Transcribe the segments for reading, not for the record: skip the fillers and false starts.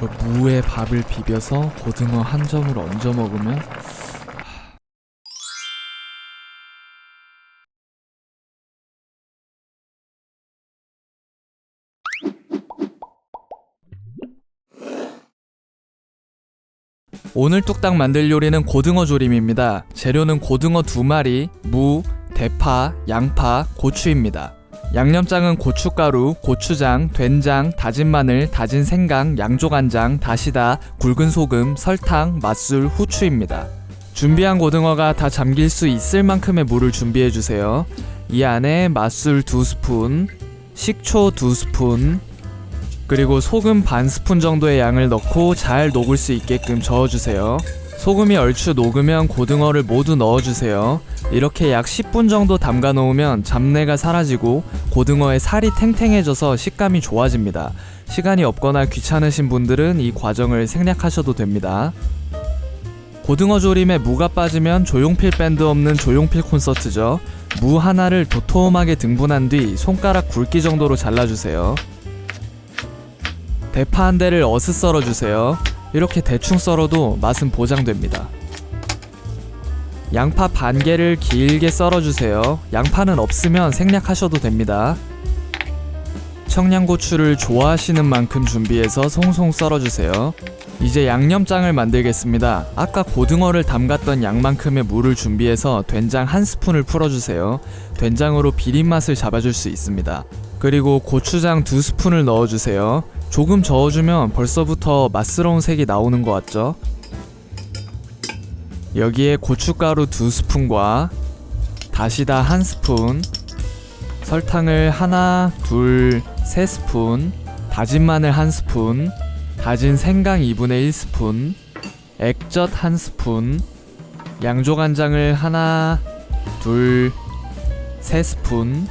무에 밥을 비벼서 고등어 한 점을 얹어 먹으면 오늘 뚝딱 만들 요리는 고등어 조림입니다. 재료는 고등어 2마리, 무, 대파, 양파, 고추입니다. 양념장은 고춧가루, 고추장, 된장, 다진 마늘, 다진 생강, 양조간장, 다시다, 굵은 소금, 설탕, 맛술, 후추입니다. 준비한 고등어가 다 잠길 수 있을 만큼의 물을 준비해주세요. 이 안에 맛술 2스푼, 식초 2스푼, 그리고 소금 반 스푼 정도의 양을 넣고 잘 녹을 수 있게끔 저어주세요. 소금이 얼추 녹으면 고등어를 모두 넣어주세요. 이렇게 약 10분 정도 담가 놓으면 잡내가 사라지고 고등어의 살이 탱탱해져서 식감이 좋아집니다. 시간이 없거나 귀찮으신 분들은 이 과정을 생략하셔도 됩니다. 고등어 조림에 무가 빠지면 조용필 밴드 없는 조용필 콘서트죠. 무 하나를 도톰하게 등분한 뒤 손가락 굵기 정도로 잘라주세요. 대파 한 대를 어슷 썰어주세요. 이렇게 대충 썰어도 맛은 보장됩니다. 양파 반 개를 길게 썰어주세요. 양파는 없으면 생략하셔도 됩니다. 청양고추를 좋아하시는 만큼 준비해서 송송 썰어주세요. 이제 양념장을 만들겠습니다. 아까 고등어를 담갔던 양만큼의 물을 준비해서 된장 1스푼을 풀어주세요. 된장으로 비린맛을 잡아줄 수 있습니다. 그리고 고추장 2스푼을 넣어주세요. 조금 저어주면 벌써부터 맛스러운 색이 나오는 것 같죠? 여기에 고춧가루 2스푼과 다시다 1스푼, 설탕을 하나, 둘, 3스푼, 다진 마늘 1스푼, 다진 생강 2분의 1스푼, 액젓 1스푼, 양조간장을 하나, 둘, 3스푼,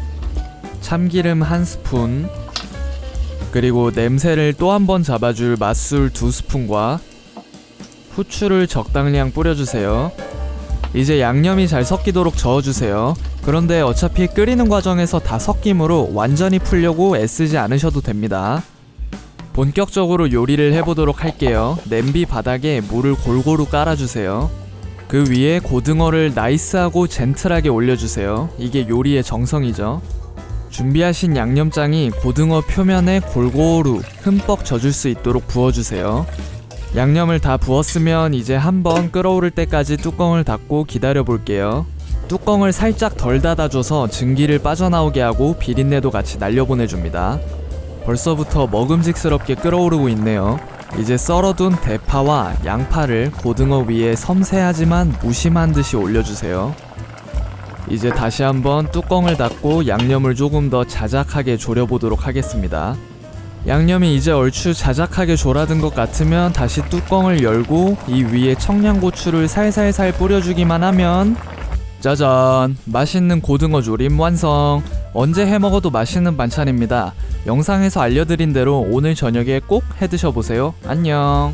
참기름 1스푼, 그리고 냄새를 또 한 번 잡아줄 맛술 2스푼과 후추를 적당량 뿌려주세요. 이제 양념이 잘 섞이도록 저어주세요. 그런데 어차피 끓이는 과정에서 다 섞이므로 완전히 풀려고 애쓰지 않으셔도 됩니다. 본격적으로 요리를 해보도록 할게요. 냄비 바닥에 물을 골고루 깔아주세요. 그 위에 고등어를 나이스하고 젠틀하게 올려주세요. 이게 요리의 정성이죠. 준비하신 양념장이 고등어 표면에 골고루 흠뻑 젖을 수 있도록 부어주세요. 양념을 다 부었으면 이제 한번 끓어오를 때까지 뚜껑을 닫고 기다려 볼게요. 뚜껑을 살짝 덜 닫아줘서 증기를 빠져나오게 하고 비린내도 같이 날려보내줍니다. 벌써부터 먹음직스럽게 끓어오르고 있네요. 이제 썰어둔 대파와 양파를 고등어 위에 섬세하지만 무심한 듯이 올려주세요. 이제 다시 한번 뚜껑을 닫고 양념을 조금 더 자작하게 졸여보도록 하겠습니다. 양념이 이제 얼추 자작하게 졸아든 것 같으면 다시 뚜껑을 열고 이 위에 청양고추를 살살살 뿌려주기만 하면 짜잔! 맛있는 고등어 조림 완성! 언제 해먹어도 맛있는 반찬입니다. 영상에서 알려드린 대로 오늘 저녁에 꼭 해드셔보세요. 안녕!